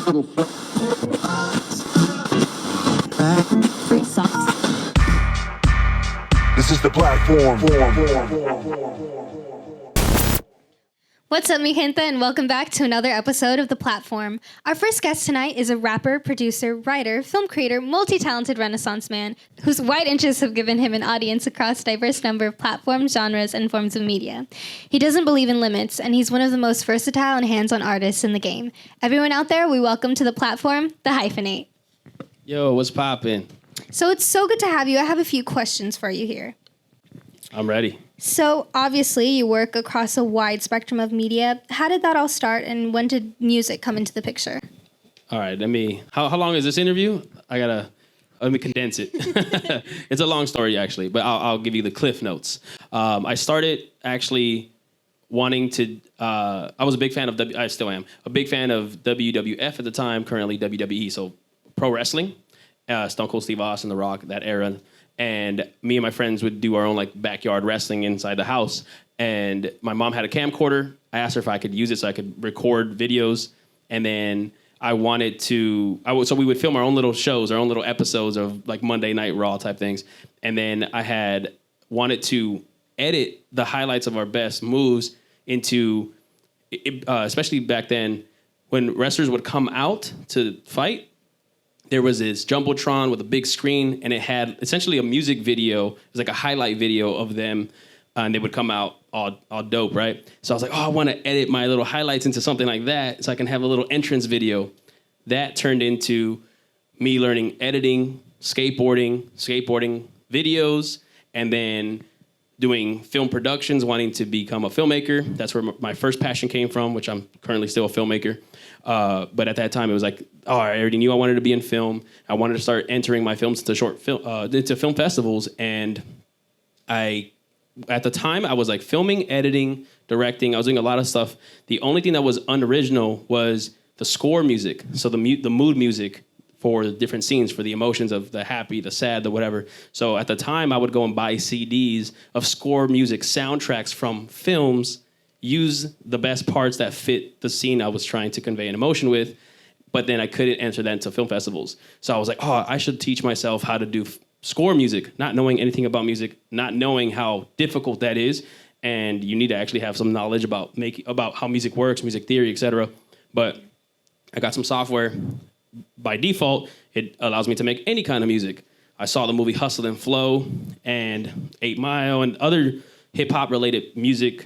This is the platform. What's up, mi gente, and welcome back to another episode of The Platform. Our first guest tonight is a rapper, producer, writer, film creator, multi-talented Renaissance man whose wide interests have given him an audience across a diverse number of platforms, genres, and forms of media. He doesn't believe in limits, and he's one of the most versatile and hands-on artists in the game. Everyone out there, we welcome to The Platform, the Hyphenate. Yo, what's poppin'? So it's so good to have you. I have a few questions for you here. I'm ready. So, obviously, you work across a wide spectrum of media. How did that all start, and when did music come into the picture? All right, how long is this interview? Let me condense it. It's a long story, actually, but I'll give you the cliff notes. I started actually wanting to, I was a big fan of, I still am, a big fan of WWF at the time, currently WWE, so pro wrestling, Stone Cold Steve Austin, The Rock, that era. And me and my friends would do our own backyard wrestling inside the house. And my mom had a camcorder. I asked her if I could use it so I could record videos. And then I wanted to, so we would film our own little shows, our own little episodes of Monday Night Raw type things. And then I had wanted to edit the highlights of our best moves into, especially back then, when wrestlers would come out to fight, there was this Jumbotron with a big screen, and it had essentially a music video. It was like a highlight video of them, and they would come out all dope, right? So I was like, I want to edit my little highlights into something like that so I can have a little entrance video. That turned into me learning editing, skateboarding videos, and then doing film productions, wanting to become a filmmaker. That's where my first passion came from, which I'm currently still a filmmaker. But at that time, it was I already knew I wanted to be in film. I wanted to start entering my films into film festivals. And at the time, I was filming, editing, directing. I was doing a lot of stuff. The only thing that was unoriginal was the score music. So the mood music for the different scenes, for the emotions of the happy, the sad, the whatever. So at the time, I would go and buy CDs of score music soundtracks from films, use the best parts that fit the scene I was trying to convey an emotion with, but then I couldn't enter that into film festivals. So I was like, I should teach myself how to do score music, not knowing anything about music, not knowing how difficult that is, and you need to actually have some knowledge about how music works, music theory, etc. But I got some software. By default, it allows me to make any kind of music. I saw the movie Hustle and Flow and 8 Mile and other hip-hop related music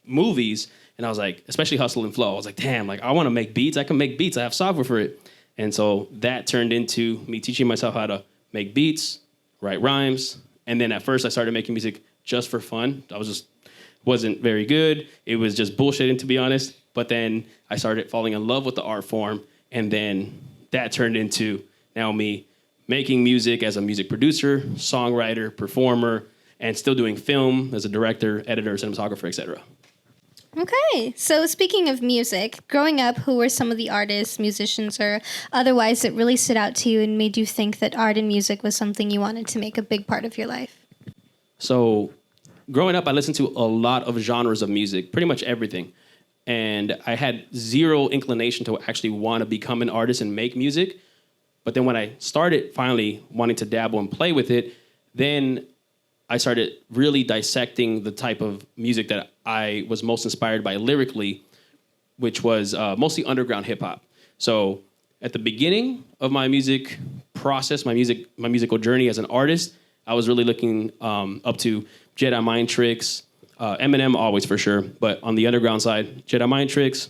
movies, and I was like, especially Hustle and Flow, I was like, damn, I want to make beats. I can make beats. I have software for it. And so that turned into me teaching myself how to make beats, write rhymes, and then at first I started making music just for fun. Wasn't very good. It was just bullshitting, to be honest. But then I started falling in love with the art form, and then that turned into now me making music as a music producer, songwriter, performer, and still doing film as a director, editor, cinematographer, etc. Okay, so speaking of music, growing up, who were some of the artists, musicians, or otherwise that really stood out to you and made you think that art and music was something you wanted to make a big part of your life? So growing up, I listened to a lot of genres of music, pretty much everything. And I had zero inclination to actually want to become an artist and make music. But then when I started finally wanting to dabble and play with it, then I started really dissecting the type of music that I was most inspired by lyrically, which was mostly underground hip hop. So at the beginning of my music process, my musical journey as an artist, I was really looking up to Jedi Mind Tricks, Eminem always for sure, but on the underground side, Jedi Mind Tricks,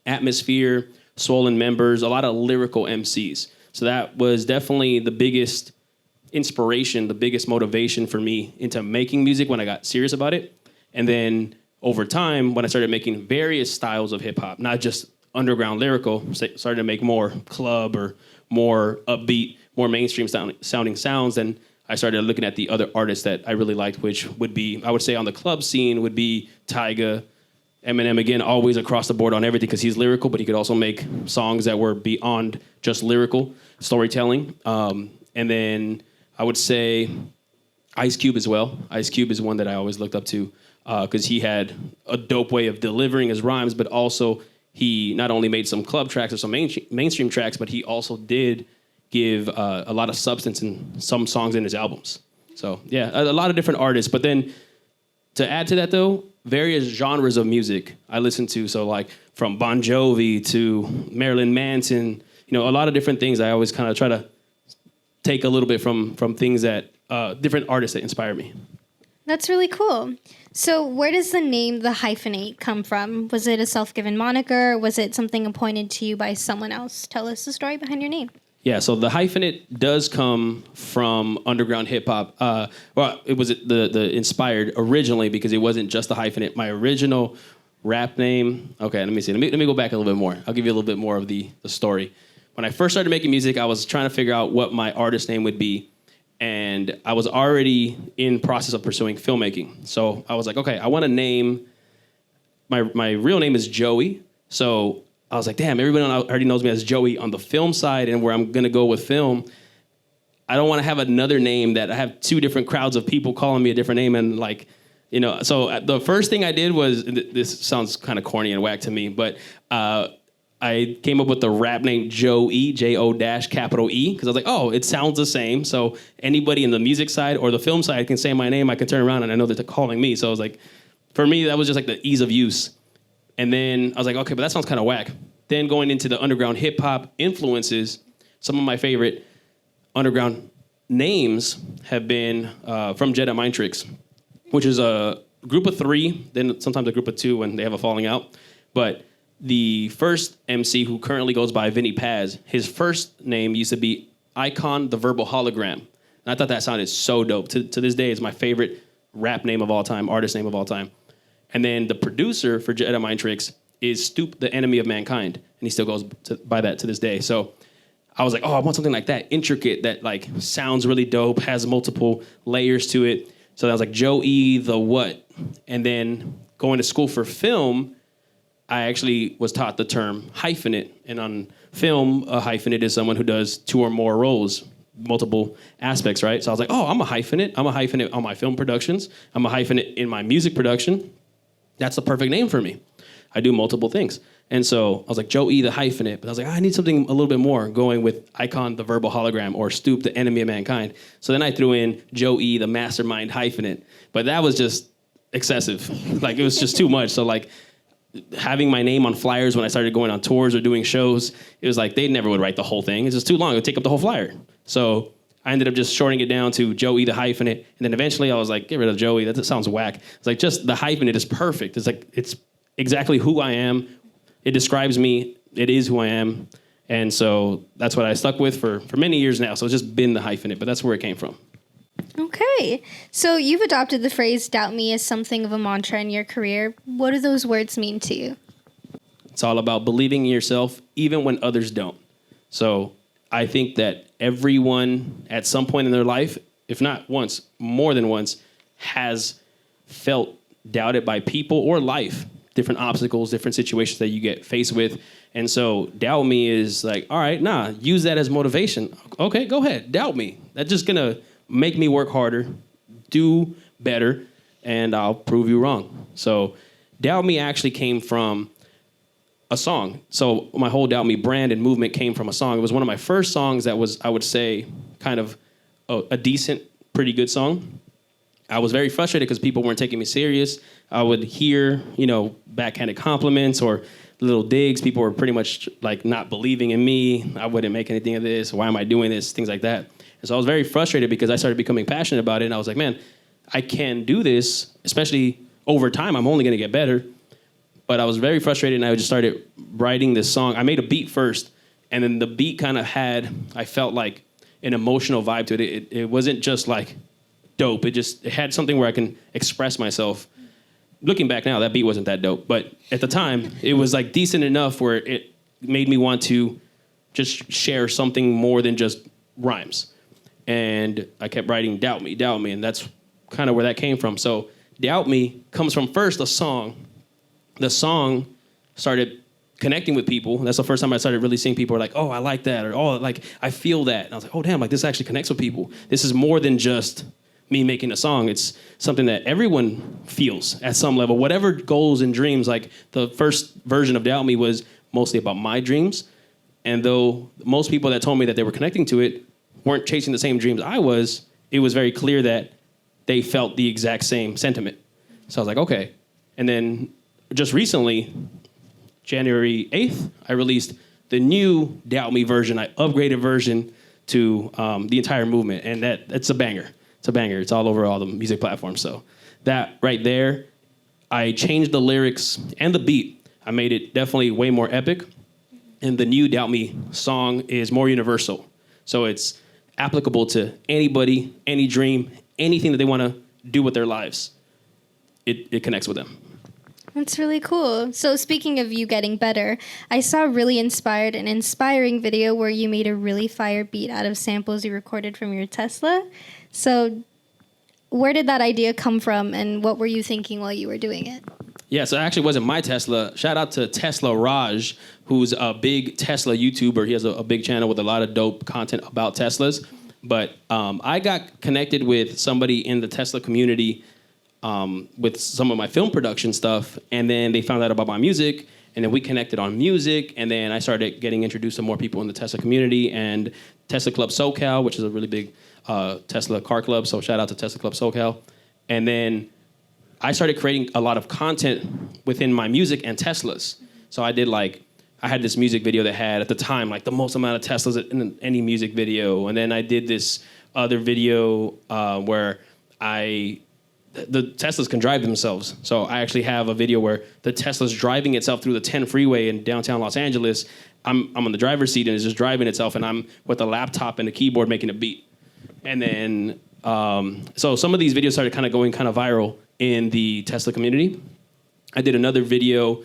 Atmosphere, Swollen Members, a lot of lyrical MCs. So that was definitely the biggest inspiration, the biggest motivation for me into making music when I got serious about it. And then over time, when I started making various styles of hip hop, not just underground lyrical, started to make more club or more upbeat, more mainstream sounding sounds, and I started looking at the other artists that I really liked, which would be, I would say on the club scene would be Tyga, Eminem, again, always across the board on everything because he's lyrical, but he could also make songs that were beyond just lyrical storytelling. And then I would say Ice Cube as well. Ice Cube is one that I always looked up to because he had a dope way of delivering his rhymes, but also he not only made some club tracks or some mainstream tracks, but he also did give a lot of substance in some songs in his albums. So yeah, a lot of different artists. But then to add to that though, various genres of music I listen to. So like from Bon Jovi to Marilyn Manson, a lot of different things. I always kind of try to take a little bit from things that different artists that inspire me. That's really cool. So where does the name The Hyphenate come from? Was it a self-given moniker? Was it something appointed to you by someone else? Tell us the story behind your name. Yeah, so the Hyphenate does come from underground hip hop. Well, it was the inspired originally because it wasn't just the Hyphenate. My original rap name. Okay, let me see. Let me go back a little bit more. I'll give you a little bit more of the story. When I first started making music, I was trying to figure out what my artist name would be. And I was already in process of pursuing filmmaking. So I was like, okay, I want to name, my real name is Joey. So I was like, damn, everybody already knows me as Joey on the film side, and where I'm going to go with film, I don't want to have another name that I have two different crowds of people calling me a different name. And like, so the first thing I did was, this sounds kind of corny and whack to me, but I came up with the rap name Joe-E, J-O-E, because I was like, oh, it sounds the same. So anybody in the music side or the film side can say my name. I can turn around and I know that they're calling me. So I was like, for me, that was just like the ease of use. And then I was like, okay, but that sounds kind of whack. Then going into the underground hip hop influences, some of my favorite underground names have been from Jedi Mind Tricks, which is a group of three, then sometimes a group of two when they have a falling out. But the first MC, who currently goes by Vinny Paz, his first name used to be Icon the Verbal Hologram. And I thought that sounded so dope. To this day, it's my favorite rap name of all time, artist name of all time. And then the producer for Jedi Mind Tricks is Stoop, the Enemy of Mankind. And he still goes by that to this day. So I was like, oh, I want something like that, intricate, that like sounds really dope, has multiple layers to it. So I was like, Joe-E the what? And then going to school for film, I actually was taught the term hyphenate. And on film, a hyphenate is someone who does two or more roles, multiple aspects, right? So I was like, oh, I'm a hyphenate. I'm a hyphenate on my film productions. I'm a hyphenate in my music production. That's the perfect name for me. I do multiple things. And so I was like, Joe-E the Hyphenate. But I was like, I need something a little bit more, going with Icon the Verbal Hologram or Stoop the Enemy of Mankind. So then I threw in Joe-E the Mastermind Hyphenate. But that was just excessive. Like, it was just too much. So like, having my name on flyers when I started going on tours or doing shows, it was like they never would write the whole thing. It's just too long. It would take up the whole flyer. So I ended up just shortening it down to Joe-E the Hyphenate. And then eventually I was like, get rid of Joey. That sounds whack. It's like, just the hyphenate is perfect. It's like, it's exactly who I am. It describes me. It is who I am. And so that's what I stuck with for many years now. So it's just been the hyphenate, but that's where it came from. Okay. So you've adopted the phrase doubt me as something of a mantra in your career. What do those words mean to you? It's all about believing in yourself, even when others don't. So I think that everyone at some point in their life, if not once, more than once, has felt doubted by people or life, different obstacles, different situations that you get faced with. And so doubt me is like, all right, use that as motivation. Okay, go ahead, doubt me. That's just gonna make me work harder, do better, and I'll prove you wrong. So doubt me actually came from a song. So my whole Doubt Me brand and movement came from a song. It was one of my first songs that was, I would say, kind of a decent, pretty good song. I was very frustrated because people weren't taking me serious. I would hear, backhanded compliments or little digs. People were pretty much like not believing in me. I wouldn't make anything of this. Why am I doing this? Things like that. And so I was very frustrated because I started becoming passionate about it. And I was like, man, I can do this, especially over time. I'm only going to get better. But I was very frustrated, and I just started writing this song. I made a beat first, and then the beat kind of I felt like an emotional vibe to it. It wasn't just like dope. It had something where I can express myself. Looking back now, that beat wasn't that dope. But at the time, it was like decent enough where it made me want to just share something more than just rhymes. And I kept writing Doubt Me, and that's kind of where that came from. So Doubt Me comes from first a song. The song started connecting with people. That's the first time I started really seeing people were like, oh, I like that, or oh, like I feel that. And I was like, oh, damn, like this actually connects with people. This is more than just me making a song. It's something that everyone feels at some level. Whatever goals and dreams, like the first version of Doubt Me was mostly about my dreams. And though most people that told me that they were connecting to it weren't chasing the same dreams I was, it was very clear that they felt the exact same sentiment. So I was like, okay. And then just recently, January 8th, I released the new Doubt Me version, I upgraded version to the entire movement. And it's a banger. It's a banger. It's all over all the music platforms. So that right there, I changed the lyrics and the beat. I made it definitely way more epic. And the new Doubt Me song is more universal. So it's applicable to anybody, any dream, anything that they want to do with their lives. It connects with them. That's really cool. So speaking of you getting better, I saw a really inspiring video where you made a really fire beat out of samples you recorded from your Tesla. So where did that idea come from, and what were you thinking while you were doing it? Yeah, so it actually wasn't my Tesla. Shout out to Tesla Raj, who's a big Tesla YouTuber. He has a big channel with a lot of dope content about Teslas. But I got connected with somebody in the Tesla community with some of my film production stuff, and then they found out about my music, and then we connected on music, and then I started getting introduced to more people in the Tesla community, and Tesla Club SoCal, which is a really big Tesla car club, so shout out to Tesla Club SoCal. And then I started creating a lot of content within my music and Teslas. So I had this music video that had, at the time, like the most amount of Teslas in any music video. And then I did this other video where the Teslas can drive themselves. So I actually have a video where the Tesla's driving itself through the 10 freeway in downtown Los Angeles. I'm on the driver's seat and it's just driving itself, and I'm with a laptop and a keyboard making a beat. And then, so some of these videos started going viral in the Tesla community. I did another video.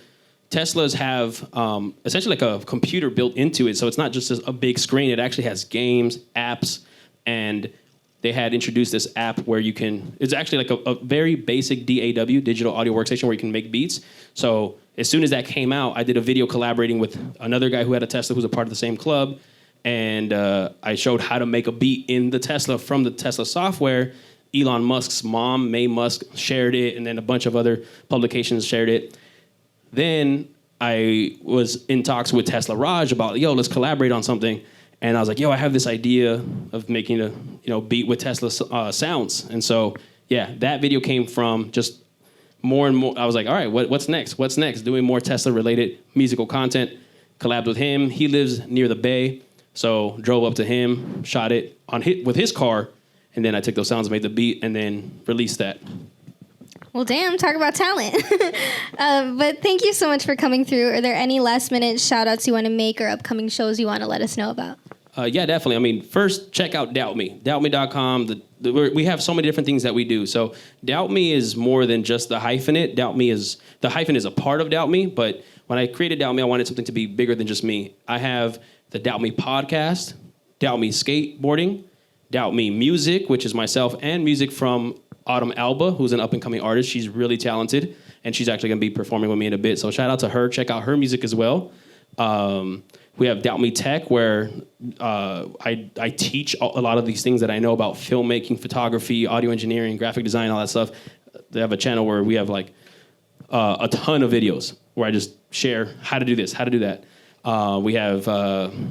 Teslas have essentially like a computer built into it, so it's not just a big screen. It actually has games, apps, and they had introduced this app where you can, it's actually like a very basic DAW, digital audio workstation, where you can make beats. So as soon as that came out, I did a video collaborating with another guy who had a Tesla who's a part of the same club, and I showed how to make a beat in the Tesla from the Tesla software. Elon Musk's mom, May Musk, shared it, and then a bunch of other publications shared it. Then I was in talks with Tesla Raj about, let's collaborate on something. And I was like, I have this idea of making a beat with Tesla sounds. And so, that video came from just more and more. I was like, all right, what's next? What's next? Doing more Tesla-related musical content. Collabed with him. He lives near the Bay, so drove up to him, shot it with his car, and then I took those sounds, made the beat, and then released that. Well, damn, talk about talent. But thank you so much for coming through. Are there any last-minute shout-outs you want to make or upcoming shows you want to let us know about? Yeah, definitely. I mean, first, check out Doubt Me. DoubtMe.com. We have so many different things that we do. So Doubt Me is more than just the Hyphenate. The hyphen is a part of Doubt Me, but when I created Doubt Me, I wanted something to be bigger than just me. I have the Doubt Me podcast, Doubt Me skateboarding, Doubt Me music, which is myself, and music from Autumn Alba, who's an up-and-coming artist. She's really talented, and she's actually going to be performing with me in a bit. So shout out to her. Check out her music as well. We have Doubt Me Tech, where I teach a lot of these things that I know about filmmaking, photography, audio engineering, graphic design, all that stuff. They have a channel where we have like a ton of videos where I just share how to do this, how to do that. We have,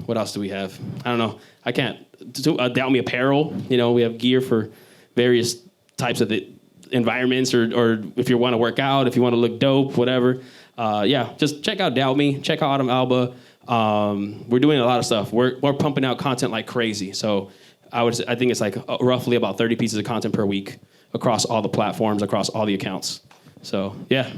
what else do we have? I don't know. I can't. Doubt Me apparel. We have gear for various types of the environments, or if you want to work out, if you want to look dope, whatever. Just check out Doubt Me. Check out Autumn Alba. We're doing a lot of stuff. We're pumping out content like crazy. So I think it's like roughly about 30 pieces of content per week across all the platforms, across all the accounts. So yeah.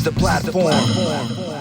the platform.